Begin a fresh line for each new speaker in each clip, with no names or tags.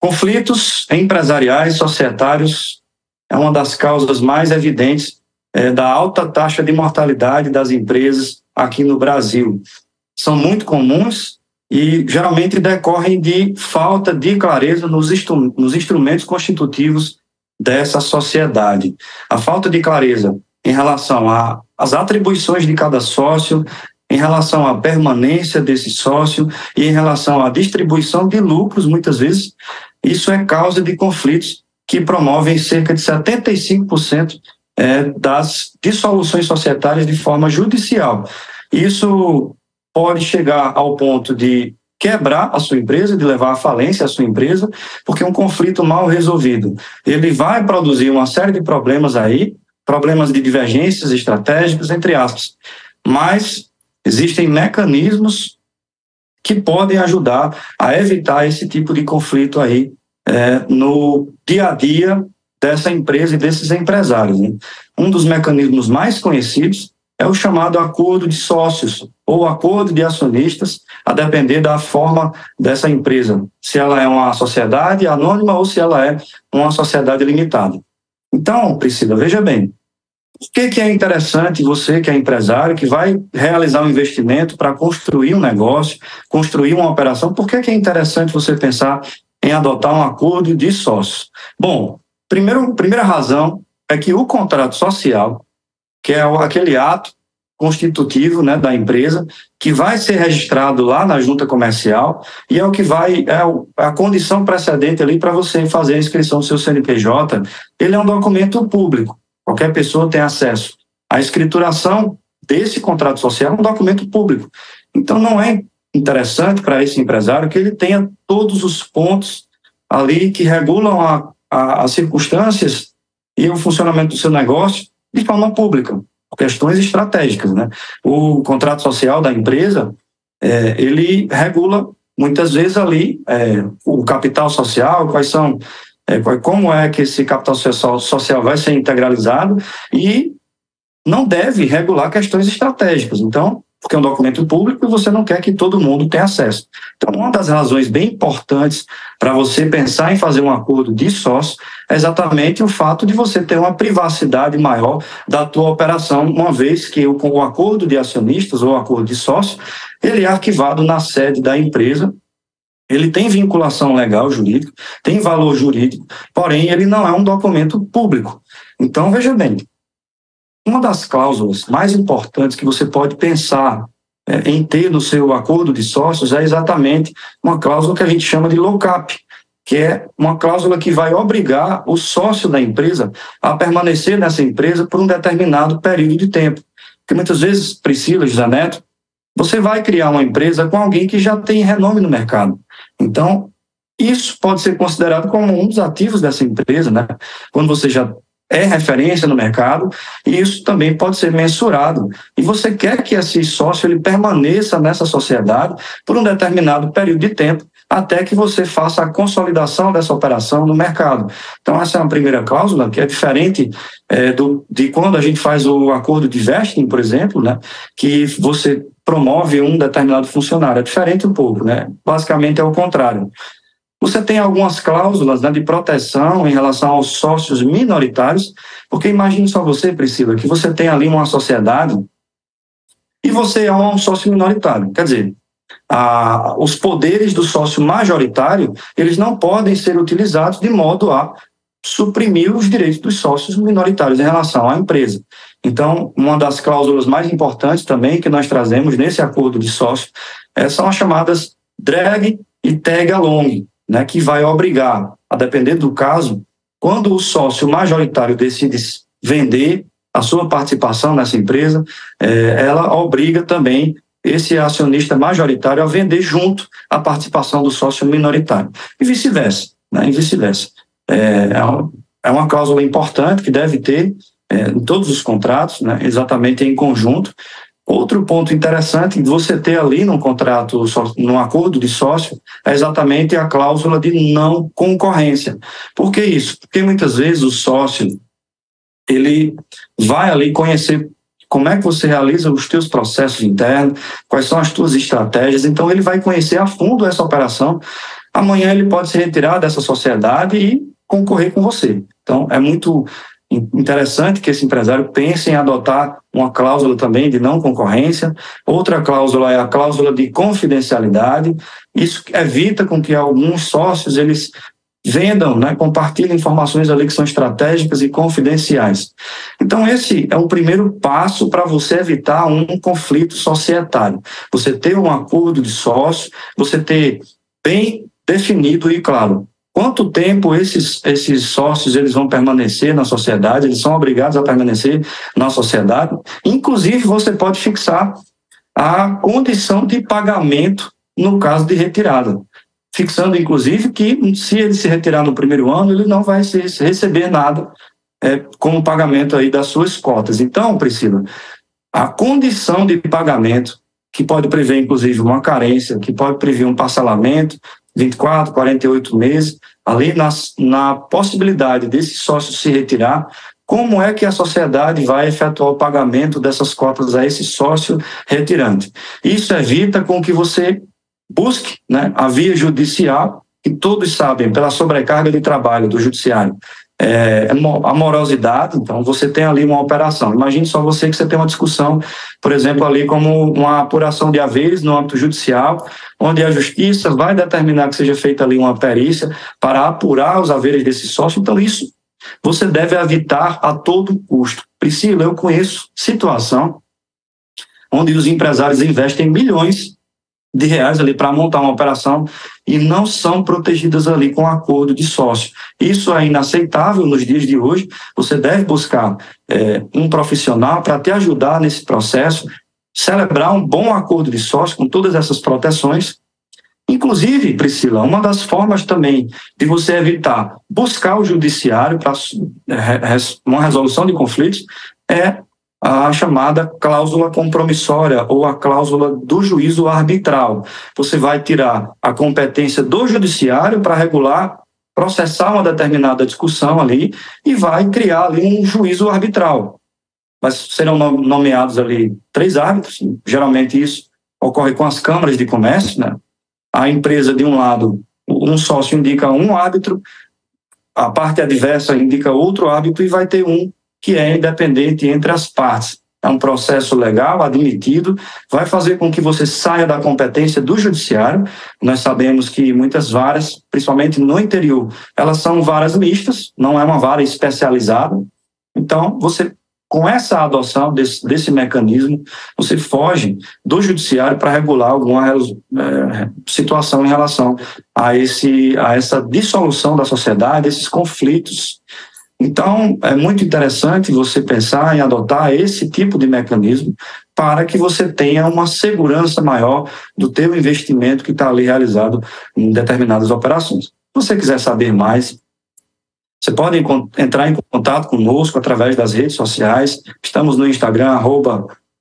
Conflitos empresariais, societários, é uma das causas mais evidentes da alta taxa de mortalidade das empresas aqui no Brasil. São muito comuns e geralmente decorrem de falta de clareza nos instrumentos constitutivos dessa sociedade. A falta de clareza em relação às atribuições de cada sócio, em relação à permanência desse sócio e em relação à distribuição de lucros, muitas vezes, isso é causa de conflitos que promovem cerca de 75% das dissoluções societárias de forma judicial. Isso pode chegar ao ponto de quebrar a sua empresa, de levar à falência a sua empresa, porque um conflito mal resolvido, ele vai produzir uma série de problemas aí, problemas de divergências estratégicas, entre aspas. Mas existem mecanismos que podem ajudar a evitar esse tipo de conflito aí no dia a dia dessa empresa e desses empresários, né? Um dos mecanismos mais conhecidos é o chamado acordo de sócios ou acordo de acionistas, a depender da forma dessa empresa, se ela é uma sociedade anônima ou se ela é uma sociedade limitada. Então, Priscila, veja bem, por que é interessante você que é empresário, que vai realizar um investimento para construir um negócio, construir uma operação, por que é interessante você pensar em adotar um acordo de sócios? Bom, primeira razão é que o contrato social, que é aquele ato constitutivo, né, da empresa, que vai ser registrado lá na junta comercial e é o que a condição precedente ali para você fazer a inscrição do seu CNPJ. Ele é um documento público. Qualquer pessoa tem acesso. A escrituração desse contrato social é um documento público. Então, não é interessante para esse empresário que ele tenha todos os pontos ali que regulam as circunstâncias e o funcionamento do seu negócio de forma pública, por questões estratégicas, né? O contrato social da empresa, ele regula muitas vezes ali o capital social, como é que esse capital social vai ser integralizado e não deve regular questões estratégicas. Então, porque é um documento público e você não quer que todo mundo tenha acesso. Então, uma das razões bem importantes para você pensar em fazer um acordo de sócio é exatamente o fato de você ter uma privacidade maior da tua operação, uma vez que o acordo de acionistas ou acordo de sócio, ele é arquivado na sede da empresa. Ele tem vinculação legal jurídica, tem valor jurídico, porém ele não é um documento público. Então, veja bem, uma das cláusulas mais importantes que você pode pensar em ter no seu acordo de sócios é exatamente uma cláusula que a gente chama de lock-up, que é uma cláusula que vai obrigar o sócio da empresa a permanecer nessa empresa por um determinado período de tempo. Porque muitas vezes, Priscila, José Neto, você vai criar uma empresa com alguém que já tem renome no mercado. Então, isso pode ser considerado como um dos ativos dessa empresa, né? Quando você já é referência no mercado, e isso também pode ser mensurado. E você quer que esse sócio ele permaneça nessa sociedade por um determinado período de tempo, até que você faça a consolidação dessa operação no mercado. Então, essa é uma primeira cláusula, que é diferente de quando a gente faz o acordo de vesting, por exemplo, né, que você promove um determinado funcionário. É diferente um pouco, né? Basicamente é o contrário. Você tem algumas cláusulas, né, de proteção em relação aos sócios minoritários, porque imagine só você, Priscila, que você tem ali uma sociedade e você é um sócio minoritário. Quer dizer, os poderes do sócio majoritário, eles não podem ser utilizados de modo a suprimir os direitos dos sócios minoritários em relação à empresa. Então, uma das cláusulas mais importantes também que nós trazemos nesse acordo de sócio são as chamadas drag e tag along, né, que vai obrigar, a depender do caso, quando o sócio majoritário decide vender a sua participação nessa empresa, ela obriga também esse acionista majoritário a vender junto a participação do sócio minoritário. E vice-versa, né, e vice-versa. É uma cláusula importante que deve ter em todos os contratos, né, exatamente em conjunto. Outro ponto interessante de você ter ali no contrato, no acordo de sócio, é exatamente a cláusula de não concorrência. Por que isso? Porque muitas vezes o sócio, ele vai ali conhecer como é que você realiza os teus processos internos, quais são as tuas estratégias, então ele vai conhecer a fundo essa operação amanhã ele pode se retirar dessa sociedade e concorrer com você. Então, é muito interessante que esse empresário pense em adotar uma cláusula também de não concorrência. Outra cláusula é a cláusula de confidencialidade. Isso evita com que alguns sócios eles vendam, né, compartilhem informações ali que são estratégicas e confidenciais. Então, esse é o primeiro passo para você evitar um conflito societário. Você ter um acordo de sócio, você ter bem definido e claro quanto tempo esses sócios eles vão permanecer na sociedade, eles são obrigados a permanecer na sociedade. Inclusive, você pode fixar a condição de pagamento no caso de retirada, fixando, inclusive, que se ele se retirar no primeiro ano, ele não vai receber nada como pagamento aí das suas cotas. Então, Priscila, a condição de pagamento, que pode prever, inclusive, uma carência, que pode prever um parcelamento, 24, 48 meses, ali na possibilidade desse sócio se retirar, como é que a sociedade vai efetuar o pagamento dessas cotas a esse sócio retirante? Isso evita com que você busque, né, a via judicial, que todos sabem, pela sobrecarga de trabalho do judiciário, a morosidade. Então você tem ali uma operação. Imagine só você que você tem uma discussão, por exemplo, ali como uma apuração de haveres no âmbito judicial, onde a justiça vai determinar que seja feita ali uma perícia para apurar os haveres desse sócio. Então isso você deve evitar a todo custo. Priscila, eu conheço situação onde os empresários investem milhões de reais ali para montar uma operação e não são protegidas ali com acordo de sócio. Isso é inaceitável nos dias de hoje. Você deve buscar um profissional para te ajudar nesse processo, celebrar um bom acordo de sócio com todas essas proteções. Inclusive, Priscila, uma das formas também de você evitar buscar o judiciário para uma resolução de conflitos é a chamada cláusula compromissória ou a cláusula do juízo arbitral. Você vai tirar a competência do judiciário para regular, processar uma determinada discussão ali e vai criar ali um juízo arbitral. Mas serão nomeados ali 3 árbitros, geralmente isso ocorre com as câmaras de comércio, né? A empresa de um lado, um sócio indica um árbitro, a parte adversa indica outro árbitro e vai ter um que é independente entre as partes. É um processo legal, admitido, vai fazer com que você saia da competência do judiciário. Nós sabemos que muitas varas, principalmente no interior, elas são varas mistas, não é uma vara especializada. Então, você, com essa adoção desse mecanismo, você foge do judiciário para regular alguma situação em relação a essa dissolução da sociedade, esses conflitos. Então, é muito interessante você pensar em adotar esse tipo de mecanismo para que você tenha uma segurança maior do teu investimento que está ali realizado em determinadas operações. Se você quiser saber mais, você pode entrar em contato conosco através das redes sociais. Estamos no Instagram,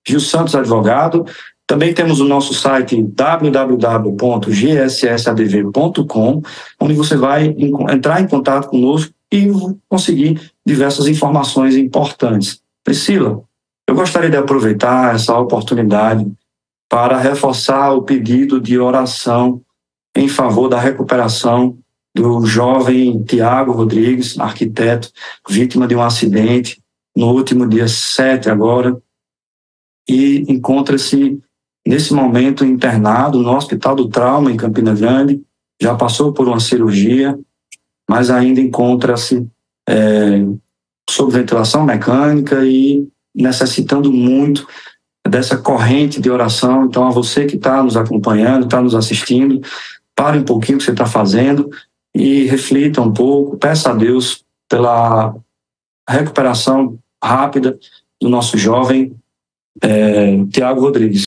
@GilSantosAdvogado. Também temos o nosso site www.gssadv.com, onde você vai entrar em contato conosco e conseguir diversas informações importantes. Priscila, eu gostaria de aproveitar essa oportunidade para reforçar o pedido de oração em favor da recuperação do jovem Tiago Rodrigues, arquiteto, vítima de um acidente no último dia 7 agora, e encontra-se nesse momento internado no Hospital do Trauma em Campina Grande, já passou por uma cirurgia, mas ainda encontra-se sob ventilação mecânica e necessitando muito dessa corrente de oração. Então, a você que está nos acompanhando, está nos assistindo, pare um pouquinho o que você está fazendo e reflita um pouco, peça a Deus pela recuperação rápida do nosso jovem Tiago Rodrigues.